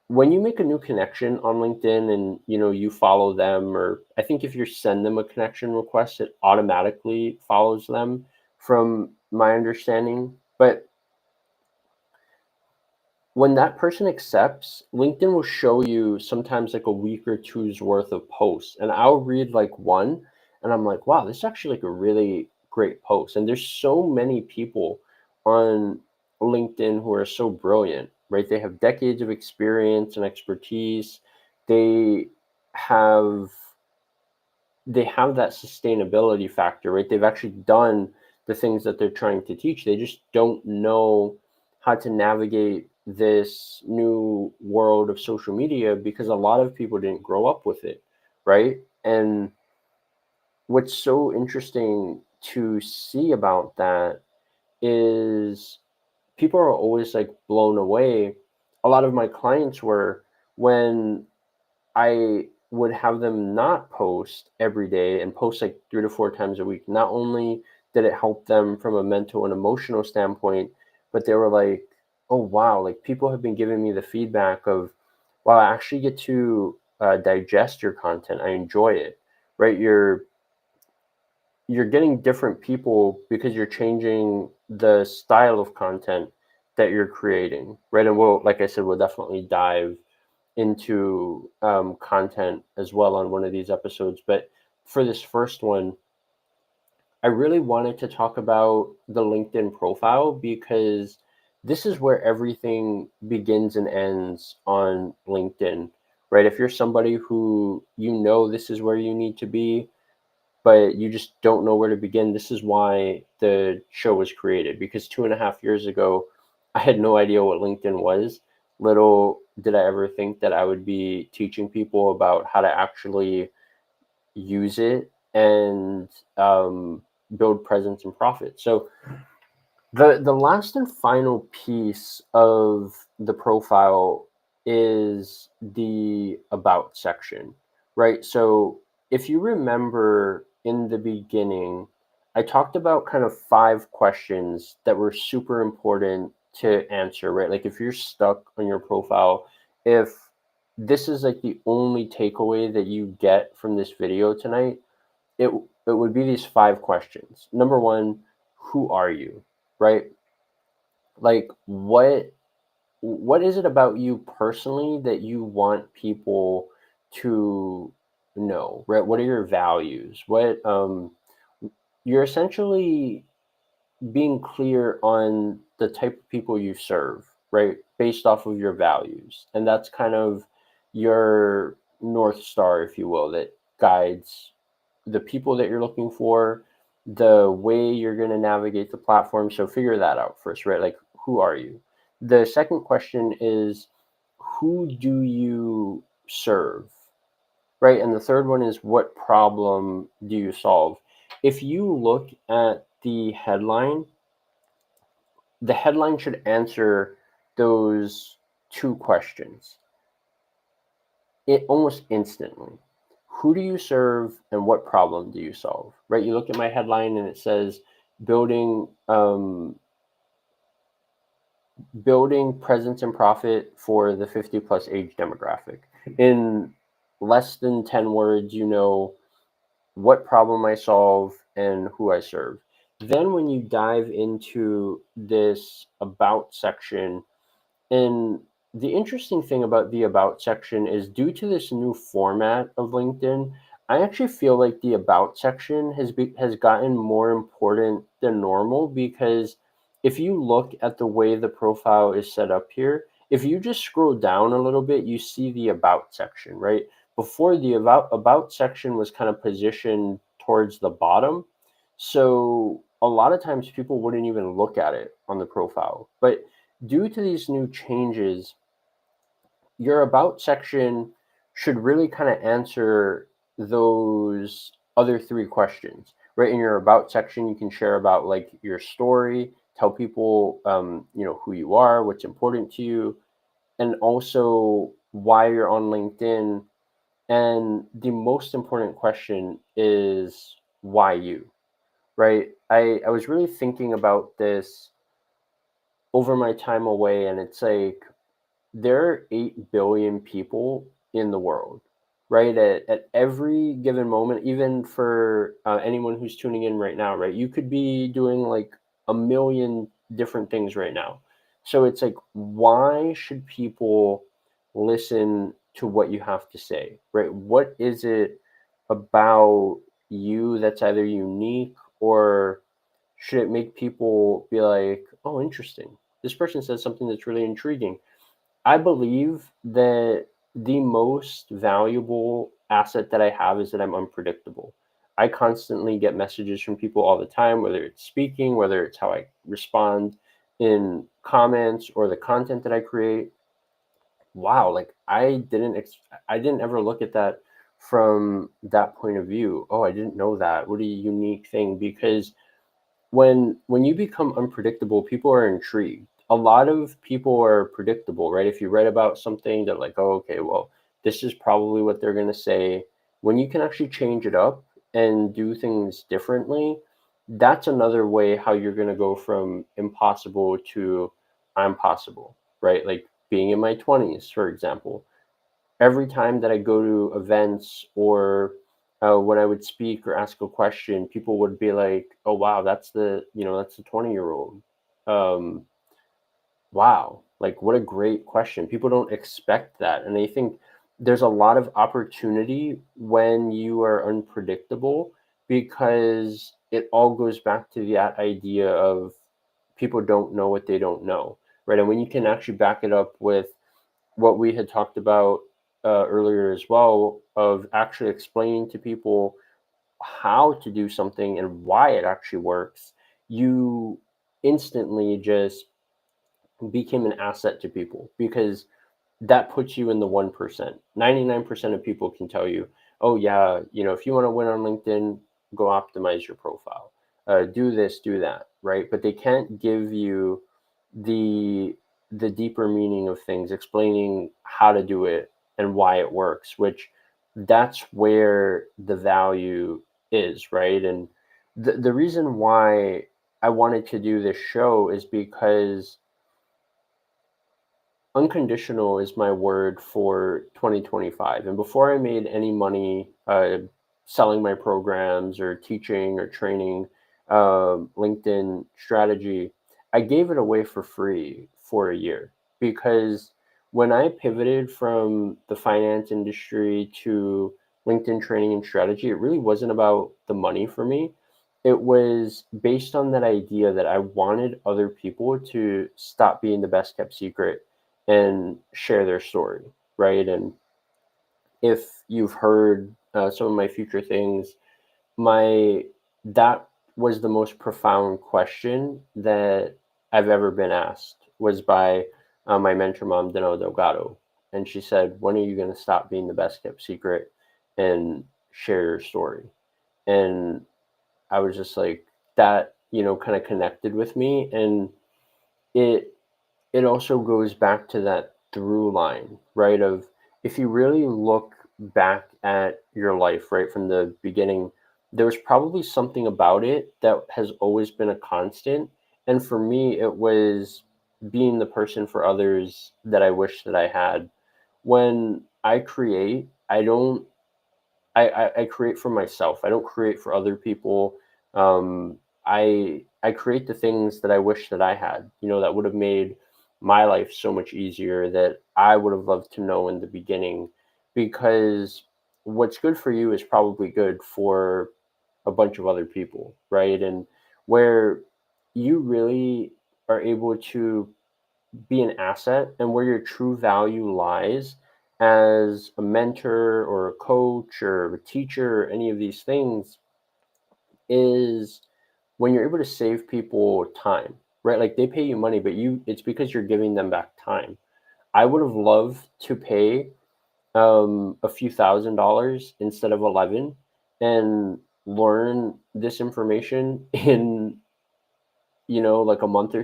When you make a new connection on LinkedIn and you follow them, or I think if you send them a connection request, it automatically follows them from my understanding. But when that person accepts, LinkedIn will show you sometimes like a week or two's worth of posts. And I'll read like one and I'm like, wow, this is actually like a really great post. And there's so many people on LinkedIn who are so brilliant, right? They have decades of experience and expertise. They have they have that sustainability factor, right? They've actually done the things that they're trying to teach. They just don't know how to navigate this new world of social media because a lot of people didn't grow up with it, right? And what's so interesting to see about that is people are always like blown away. A lot of my clients were, when I would have them not post every day and post like 3 to 4 times a week. Not only did it help them from a mental and emotional standpoint, but they were like, oh wow, like people have been giving me the feedback of, wow, I actually get to digest your content. I enjoy it, right? You're getting different people because you're changing the style of content that you're creating, right? And we'll, like I said, we'll definitely dive into content as well on one of these episodes. But for this first one, I really wanted to talk about the LinkedIn profile because this is where everything begins and ends on LinkedIn, right? If you're somebody who you know this is where you need to be, but you just don't know where to begin, this is why the show was created. Because 2.5 years ago, I had no idea what LinkedIn was. Little did I ever think that I would be teaching people about how to actually use it and build presence and profit. So the last and final piece of the profile is the about section, right? So if you remember in the beginning, I talked about kind of 5 questions that were super important to answer, right? Like if you're stuck on your profile, if this is like the only takeaway that you get from this video tonight, it it would be these 5 questions. Number one, who are you? Right? Like what is it about you personally that you want people to know? Right? What are your values? What you're essentially being clear on the type of people you serve, right? Based off of your values. And that's kind of your North Star, if you will, that guides the people that you're looking for, the way you're going to navigate the platform. So figure that out first, right? Like, who are you? The second question is, who do you serve, right? And the third one is, what problem do you solve? If you look at the headline should answer those 2 questions it almost instantly. Who do you serve and what problem do you solve? Right? You look at my headline and it says building building presence and profit for the 50 plus age demographic. In less than 10 words, you know what problem I solve and who I serve. Then when you dive into this about section, and the interesting thing about the About section is, due to this new format of LinkedIn, I actually feel like the About section has gotten more important than normal, because if you look at the way the profile is set up here, if you just scroll down a little bit, you see the About section, right? Before, the About section was kind of positioned towards the bottom. So a lot of times people wouldn't even look at it on the profile. But due to these new changes, your about section should really kind of answer those other 3 questions, right? In your about section, you can share about like your story, tell people, who you are, what's important to you, and also why you're on LinkedIn. And the most important question is, why you, right? I was really thinking about this over my time away, and it's like, there are 8 billion people in the world, right? At every given moment, even for anyone who's tuning in right now, right? You could be doing like a million different things right now. So it's like, why should people listen to what you have to say, right? What is it about you that's either unique, or should it make people be like, oh, interesting. This person says something that's really intriguing. I believe that the most valuable asset that I have is that I'm unpredictable. I constantly get messages from people all the time, whether it's speaking, whether it's how I respond in comments or the content that I create. Wow, like I didn't ever look at that from that point of view. Oh, I didn't know that. What a unique thing. Because when you become unpredictable, people are intrigued. A lot of people are predictable, right? If you read about something, they're like, oh, okay, well, this is probably what they're going to say. When you can actually change it up and do things differently, that's another way how you're going to go from impossible to I'm possible, right? Like being in my 20s, for example. Every time that I go to events or when I would speak or ask a question, people would be like, "Oh wow, that's the 20-year-old." Um, wow, like what a great question. People don't expect that. And I think there's a lot of opportunity when you are unpredictable because it all goes back to that idea of people don't know what they don't know, right? And when you can actually back it up with what we had talked about earlier as well, of actually explaining to people how to do something and why it actually works, you instantly just became an asset to people because that puts you in the 1%. 99% of people can tell you, oh, yeah, if you want to win on LinkedIn, go optimize your profile. Do this, do that, right? But they can't give you the the deeper meaning of things, explaining how to do it and why it works, which that's where the value is, right? And the reason why I wanted to do this show is because unconditional is my word for 2025. And before I made any money selling my programs or teaching or training LinkedIn strategy, I gave it away for free for a year because when I pivoted from the finance industry to LinkedIn training and strategy, it really wasn't about the money for me. It was based on that idea that I wanted other people to stop being the best kept secret and share their story, right? And if you've heard some of my future things, my that was the most profound question that I've ever been asked was by my mentor mom, Dano Delgado, and she said, "When are you going to stop being the best kept secret and share your story?" And I was just like, that, kind of connected with me, and it it also goes back to that through line, right? Of if you really look back at your life, right, from the beginning, there's probably something about it that has always been a constant. And for me, it was being the person for others that I wish that I had. When I create, I create for myself. I don't create for other people. I create the things that I wish that I had. That would have made my life so much easier that I would have loved to know in the beginning, because what's good for you is probably good for a bunch of other people, right? And where you really are able to be an asset and where your true value lies as a mentor or a coach or a teacher or any of these things is when you're able to save people time, right? Like they pay you money, but it's because you're giving them back time. I would have loved to pay a few $1,000s instead of 11 and learn this information in like a month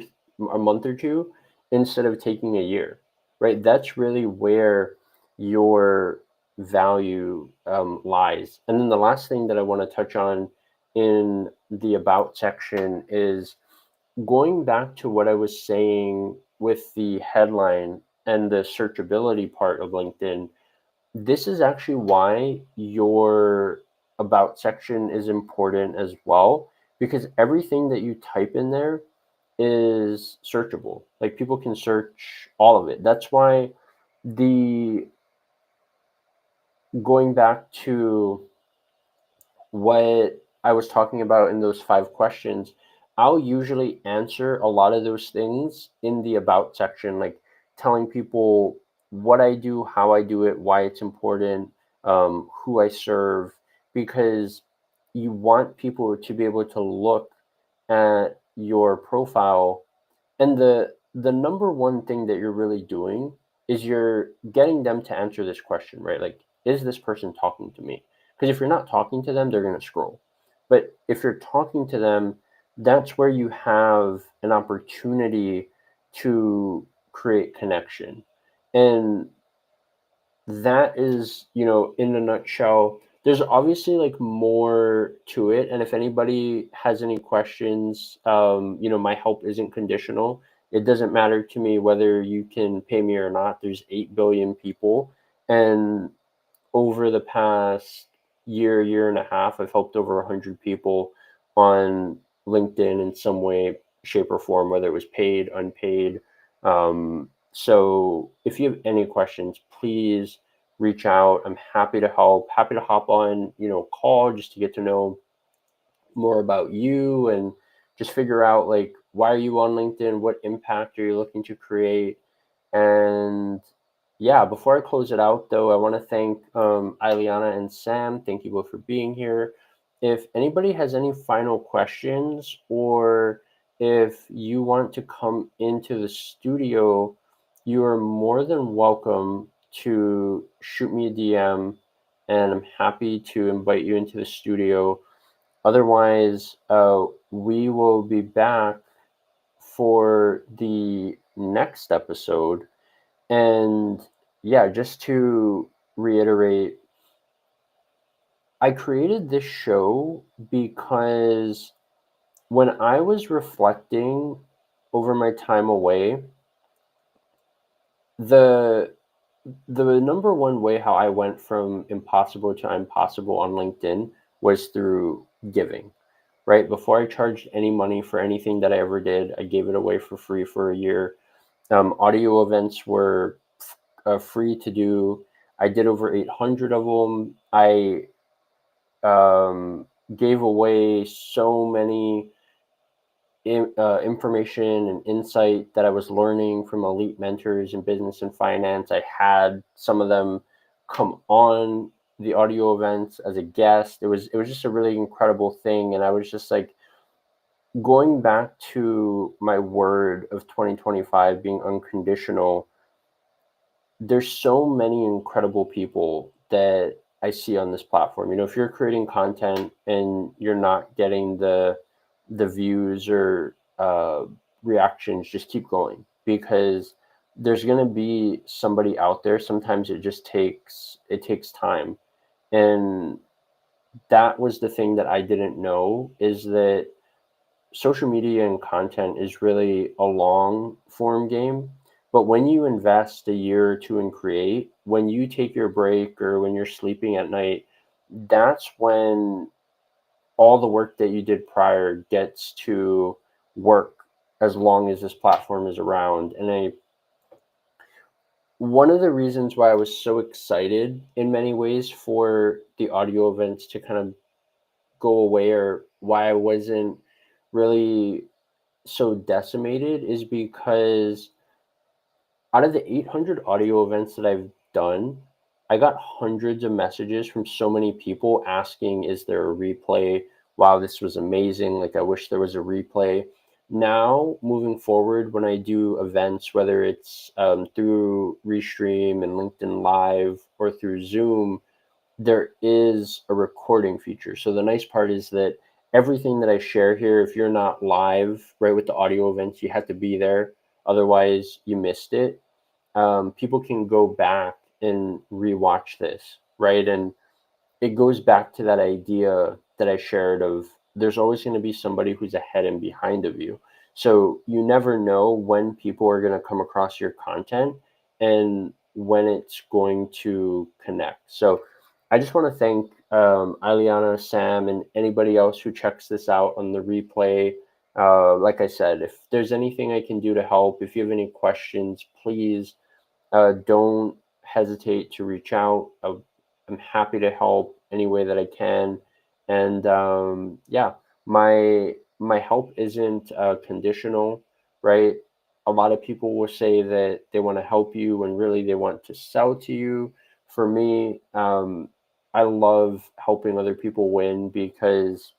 or two instead of taking a year, right? That's really where your value lies. And then the last thing that I want to touch on in the about section is going back to what I was saying with the headline and the searchability part of LinkedIn. This is actually why your about section is important as well, because everything that you type in there is searchable. Like people can search all of it. That's why the going back to what I was talking about in those 5 questions, I'll usually answer a lot of those things in the about section, like telling people what I do, how I do it, why it's important, who I serve, because you want people to be able to look at your profile. And the number one thing that you're really doing is you're getting them to answer this question, right? Like, is this person talking to me? Because if you're not talking to them, they're going to scroll. But if you're talking to them, that's where you have an opportunity to create connection. And that is, in a nutshell. There's obviously like more to it, and if anybody has any questions, my help isn't conditional. It doesn't matter to me whether you can pay me or not. There's 8 billion people. And over the past year and a half, I've helped over 100 people on LinkedIn in some way, shape, or form, whether it was paid, unpaid. So if you have any questions, please reach out. I'm happy to help, happy to hop on, call just to get to know more about you and just figure out like why are you on LinkedIn? What impact are you looking to create? And yeah, before I close it out, though, I want to thank Ileana and Sam. Thank you both for being here. If anybody has any final questions, or if you want to come into the studio, you are more than welcome to shoot me a DM, and I'm happy to invite you into the studio. Otherwise, we will be back for the next episode. And yeah, just to reiterate, I created this show because when I was reflecting over my time away, the the number one way how I went from impossible to I'm possible on LinkedIn was through giving. Right before I charged any money for anything that I ever did, I gave it away for free for a year. Audio events were free to do. I did over 800 of them. I um, gave away so many information and insight that I was learning from elite mentors in business and finance. I had some of them come on the audio events as a guest. It was just a really incredible thing, and I was just like going back to my word of 2025 being unconditional. There's so many incredible people that I see on this platform. If you're creating content and you're not getting the views or reactions, just keep going, because there's going to be somebody out there. Sometimes it takes time. And that was the thing that I didn't know, is that social media and content is really a long form game. But when you invest a year or two in create, when you take your break or when you're sleeping at night, that's when all the work that you did prior gets to work, as long as this platform is around. And one of the reasons why I was so excited in many ways for the audio events to kind of go away, or why I wasn't really so decimated, is because out of the 800 audio events that I've done, I got hundreds of messages from so many people asking, is there a replay? Wow, this was amazing. Like, I wish there was a replay. Now, moving forward, when I do events, whether it's through Restream and LinkedIn Live or through Zoom, there is a recording feature. So the nice part is that everything that I share here, if you're not live, right, with the audio events, you have to be there. Otherwise, you missed it. People can go back and rewatch this, right? And it goes back to that idea that I shared of there's always going to be somebody who's ahead and behind of you. So you never know when people are going to come across your content and when it's going to connect. So I just want to thank Ileana, Sam, and anybody else who checks this out on the replay. Like I said, if there's anything I can do to help, if you have any questions, please don't hesitate to reach out. I'm happy to help any way that I can. And yeah, my help isn't conditional, right? A lot of people will say that they want to help you when really they want to sell to you. For me, I love helping other people win, because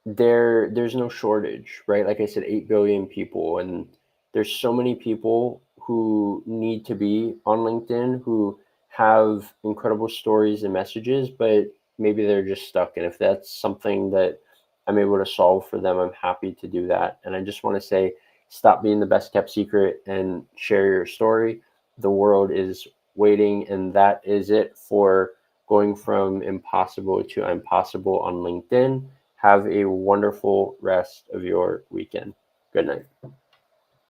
there's no shortage, right? Like I said, 8 billion people, and there's so many people who need to be on LinkedIn, who have incredible stories and messages, but maybe they're just stuck. And if that's something that I'm able to solve for them, I'm happy to do that. And I just want to say, stop being the best kept secret and share your story. The world is waiting. And that is it for going from impossible to I'm possible on LinkedIn. Have a wonderful rest of your weekend. Good night.